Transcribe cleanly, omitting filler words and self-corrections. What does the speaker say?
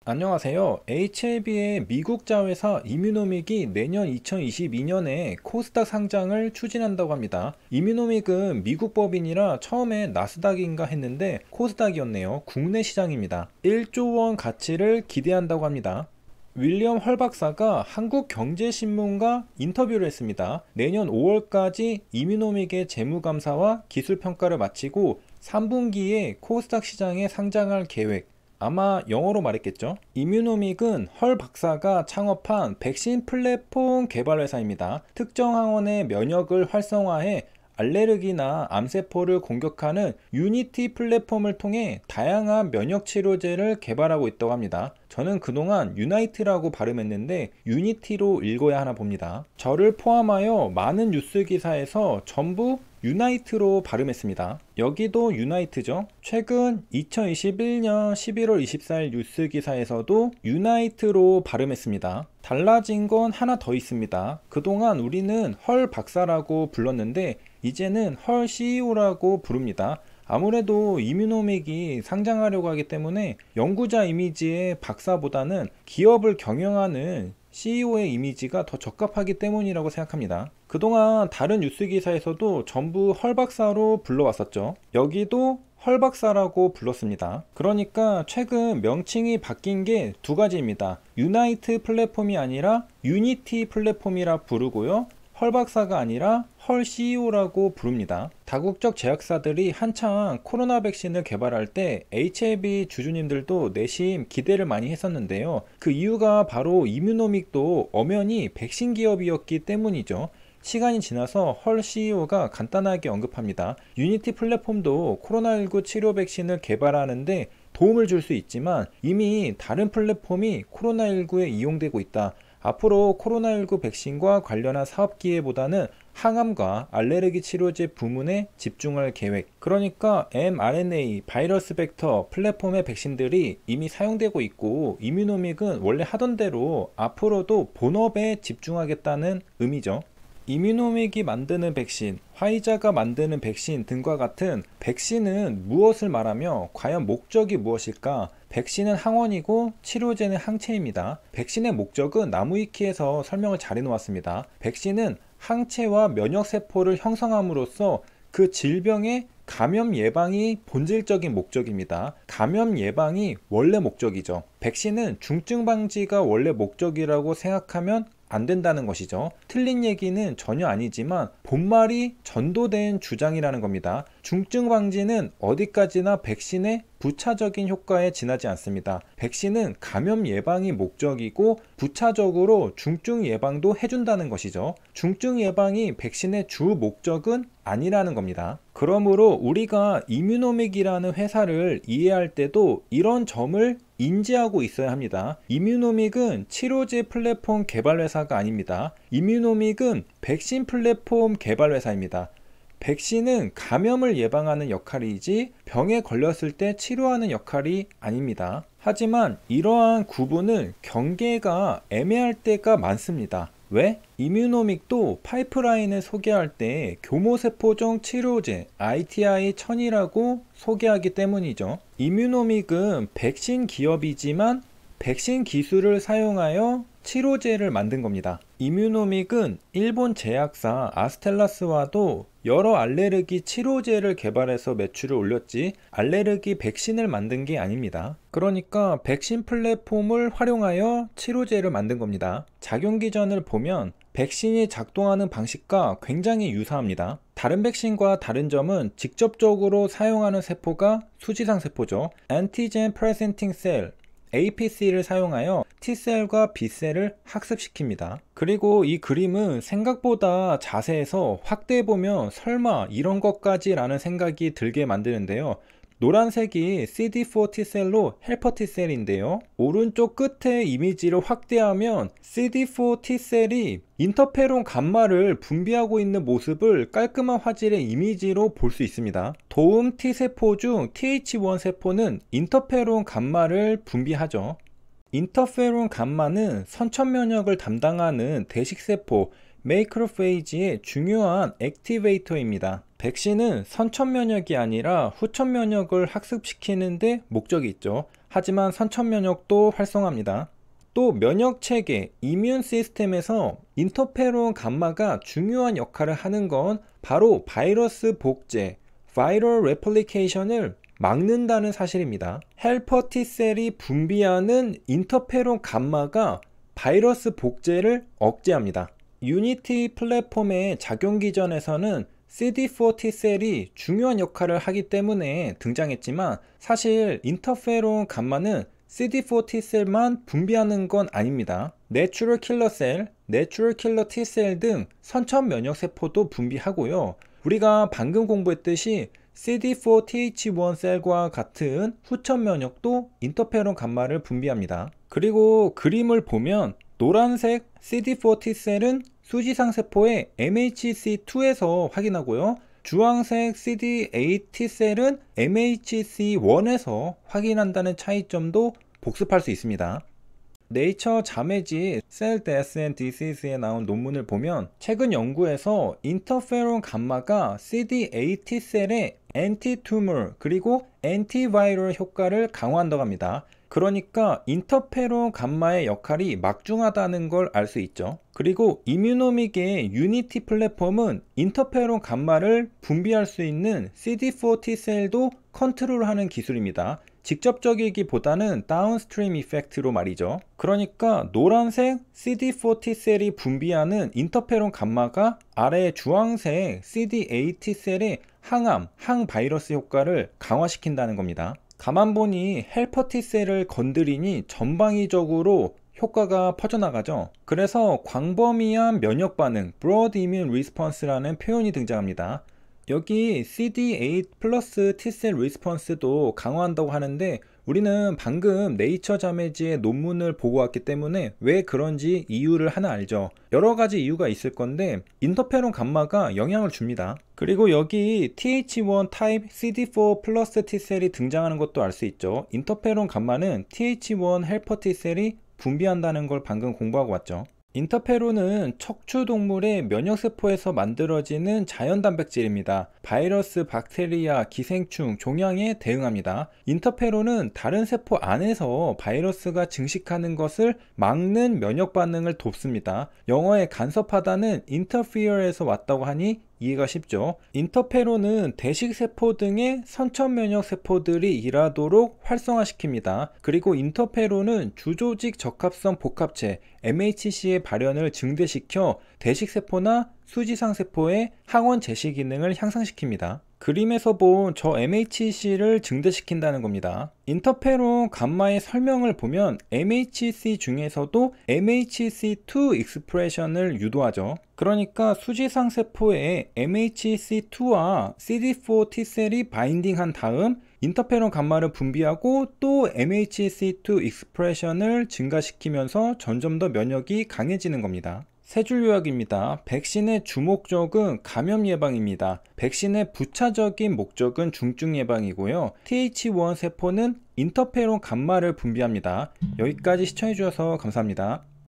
안녕하세요. HLB의 미국 자회사 이뮤노믹이 내년 2022년에 코스닥 상장을 추진한다고 합니다. 이뮤노믹은 미국 법인이라 처음에 나스닥인가 했는데 코스닥이었네요. 국내 시장입니다. 1조 원 가치를 기대한다고 합니다. 윌리엄 헐 박사가 한국경제신문과 인터뷰를 했습니다. 내년 5월까지 이뮤노믹의 재무감사와 기술평가를 마치고 3분기에 코스닥 시장에 상장할 계획, 아마 영어로 말했겠죠. 이뮤노믹은 헐 박사가 창업한 백신 플랫폼 개발 회사입니다. 특정 항원의 면역을 활성화해 알레르기나 암세포를 공격하는 유니티 플랫폼을 통해 다양한 면역 치료제를 개발하고 있다고 합니다. 저는 그동안 유나이트라고 발음했는데 유니티로 읽어야 하나 봅니다. 저를 포함하여 많은 뉴스 기사에서 전부 유나이트로 발음했습니다. 여기도 유나이트죠. 최근 2021년 11월 24일 뉴스 기사에서도 유나이트로 발음했습니다. 달라진 건 하나 더 있습니다. 그동안 우리는 헐 박사라고 불렀는데 이제는 헐 CEO라고 부릅니다. 아무래도 이뮤노믹이 상장하려고 하기 때문에 연구자 이미지의 박사보다는 기업을 경영하는 CEO의 이미지가 더 적합하기 때문이라고 생각합니다. 그동안 다른 뉴스 기사에서도 전부 헐 박사로 불러왔었죠. 여기도 헐 박사라고 불렀습니다. 그러니까 최근 명칭이 바뀐 게 두 가지입니다. 유나이트 플랫폼이 아니라 유니티 플랫폼이라 부르고요. 헐 박사가 아니라 헐 CEO라고 부릅니다. 다국적 제약사들이 한창 코로나 백신을 개발할 때 HLB 주주님들도 내심 기대를 많이 했었는데요. 그 이유가 바로 이뮤노믹도 엄연히 백신 기업이었기 때문이죠. 시간이 지나서 헐 CEO가 간단하게 언급합니다. 유니티 플랫폼도 코로나19 치료 백신을 개발하는데 도움을 줄 수 있지만 이미 다른 플랫폼이 코로나19에 이용되고 있다. 앞으로 코로나19 백신과 관련한 사업 기회보다는 항암과 알레르기 치료제 부문에 집중할 계획. 그러니까 mRNA, 바이러스 벡터 플랫폼의 백신들이 이미 사용되고 있고 이뮤노믹은 원래 하던 대로 앞으로도 본업에 집중하겠다는 의미죠. 이뮤노믹이 만드는 백신, 화이자가 만드는 백신 등과 같은 백신은 무엇을 말하며 과연 목적이 무엇일까? 백신은 항원이고 치료제는 항체입니다. 백신의 목적은 나무위키에서 설명을 잘 해놓았습니다. 백신은 항체와 면역세포를 형성함으로써 그 질병의 감염 예방이 본질적인 목적입니다. 감염 예방이 원래 목적이죠. 백신은 중증 방지가 원래 목적이라고 생각하면 안 된다는 것이죠. 틀린 얘기는 전혀 아니지만 본말이 전도된 주장이라는 겁니다. 중증 방지는 어디까지나 백신의 부차적인 효과에 지나지 않습니다. 백신은 감염 예방이 목적이고 부차적으로 중증 예방도 해준다는 것이죠. 중증 예방이 백신의 주 목적은 아니라는 겁니다. 그러므로 우리가 이뮤노믹이라는 회사를 이해할 때도 이런 점을 인지하고 있어야 합니다. 이뮤노믹은 치료제 플랫폼 개발 회사가 아닙니다. 이뮤노믹은 백신 플랫폼 개발 회사입니다. 백신은 감염을 예방하는 역할이지 병에 걸렸을 때 치료하는 역할이 아닙니다. 하지만 이러한 구분은 경계가 애매할 때가 많습니다. 왜? 이뮤노믹도 파이프라인을 소개할 때 교모세포종 치료제 ITI-1000이라고 소개하기 때문이죠. 이뮤노믹은 백신 기업이지만 백신 기술을 사용하여 치료제를 만든 겁니다. 이뮤노믹은 일본 제약사 아스텔라스와도 여러 알레르기 치료제를 개발해서 매출을 올렸지 알레르기 백신을 만든 게 아닙니다. 그러니까 백신 플랫폼을 활용하여 치료제를 만든 겁니다. 작용 기전을 보면 백신이 작동하는 방식과 굉장히 유사합니다. 다른 백신과 다른 점은 직접적으로 사용하는 세포가 수지상 세포죠. Antigen Presenting Cell APC를 사용하여 T셀과 B셀을 학습시킵니다. 그리고 이 그림은 생각보다 자세해서 확대해보면 설마 이런 것까지 라는 생각이 들게 만드는데요. 노란색이 CD4 T셀로 헬퍼 T셀인데요. 오른쪽 끝에 이미지를 확대하면 CD4 T셀이 인터페론 감마를 분비하고 있는 모습을 깔끔한 화질의 이미지로 볼 수 있습니다. 도움 T세포 중 TH1 세포는 인터페론 감마를 분비하죠. 인터페론 감마는 선천면역을 담당하는 대식세포 매크로페이지의 중요한 액티베이터입니다. 백신은 선천면역이 아니라 후천면역을 학습시키는 데 목적이 있죠. 하지만 선천 면역도 활성화합니다. 또 면역 체계, 이뮨 시스템에서 인터페론 감마가 중요한 역할을 하는 건 바로 바이러스 복제, viral replication을 막는다는 사실입니다. 헬퍼 T셀이 분비하는 인터페론 감마가 바이러스 복제를 억제합니다. 유니티 플랫폼의 작용 기전에서는 CD4 T셀이 중요한 역할을 하기 때문에 등장했지만 사실 인터페론 감마는 CD4 T셀만 분비하는 건 아닙니다. 내추럴 킬러 셀, 내추럴 킬러 T셀 등 선천 면역 세포도 분비하고요. 우리가 방금 공부했듯이 CD4 Th1 셀과 같은 후천 면역도 인터페론 감마를 분비합니다. 그리고 그림을 보면 노란색 CD4 T셀은 수지상 세포의 MHC2에서 확인하고요. 주황색 CD8 T셀은 MHC1에서 확인한다는 차이점도 복습할 수 있습니다. 네이처 자매지 Cell Death and Disease에 나온 논문을 보면 최근 연구에서 인터페론 감마가 CD8 T셀의 엔티투머 그리고 엔티바이럴 효과를 강화한다고 합니다. 그러니까 인터페론 감마의 역할이 막중하다는 걸 알 수 있죠. 그리고 이뮤노믹의 유니티 플랫폼은 인터페론 감마를 분비할 수 있는 CD4 T셀도 컨트롤하는 기술입니다. 직접적이기보다는 다운스트림 이펙트로 말이죠. 그러니까 노란색 CD4 T셀이 분비하는 인터페론 감마가 아래 주황색 CD8 T셀의 항암, 항바이러스 효과를 강화시킨다는 겁니다. 가만 보니 헬퍼 T셀을 건드리니 전방위적으로 효과가 퍼져나가죠. 그래서 광범위한 면역 반응, Broad Immune Response라는 표현이 등장합니다. 여기 CD8 플러스 T셀 리스폰스도 강화한다고 하는데 우리는 방금 네이처 자매지의 논문을 보고 왔기 때문에 왜 그런지 이유를 하나 알죠. 여러 가지 이유가 있을 건데 인터페론 감마가 영향을 줍니다. 그리고 여기 Th1 타입 CD4 플러스 T셀이 등장하는 것도 알 수 있죠. 인터페론 감마는 Th1 헬퍼 T셀이 분비한다는 걸 방금 공부하고 왔죠. 인터페론은 척추동물의 면역세포에서 만들어지는 자연단백질입니다. 바이러스, 박테리아, 기생충, 종양에 대응합니다. 인터페론은 다른 세포 안에서 바이러스가 증식하는 것을 막는 면역 반응을 돕습니다. 영어의 간섭하다는 interfere에서 왔다고 하니 이해가 쉽죠. 인터페론은 대식세포 등의 선천면역 세포들이 일하도록 활성화시킵니다. 그리고 인터페론은 주조직 적합성 복합체 MHC의 발현을 증대시켜 대식세포나 수지상세포의 항원 제시 기능을 향상시킵니다. 그림에서 본 저 MHC를 증대시킨다는 겁니다. 인터페론 감마의 설명을 보면 MHC 중에서도 MHC2 익스프레션을 유도하죠. 그러니까 수지상 세포에 MHC2와 CD4 T셀이 바인딩한 다음 인터페론 감마를 분비하고 또 MHC2 익스프레션을 증가시키면서 점점 더 면역이 강해지는 겁니다. 세 줄 요약입니다. 백신의 주목적은 감염 예방입니다. 백신의 부차적인 목적은 중증 예방이고요. Th1 세포는 인터페론 감마를 분비합니다. 여기까지 시청해주셔서 감사합니다.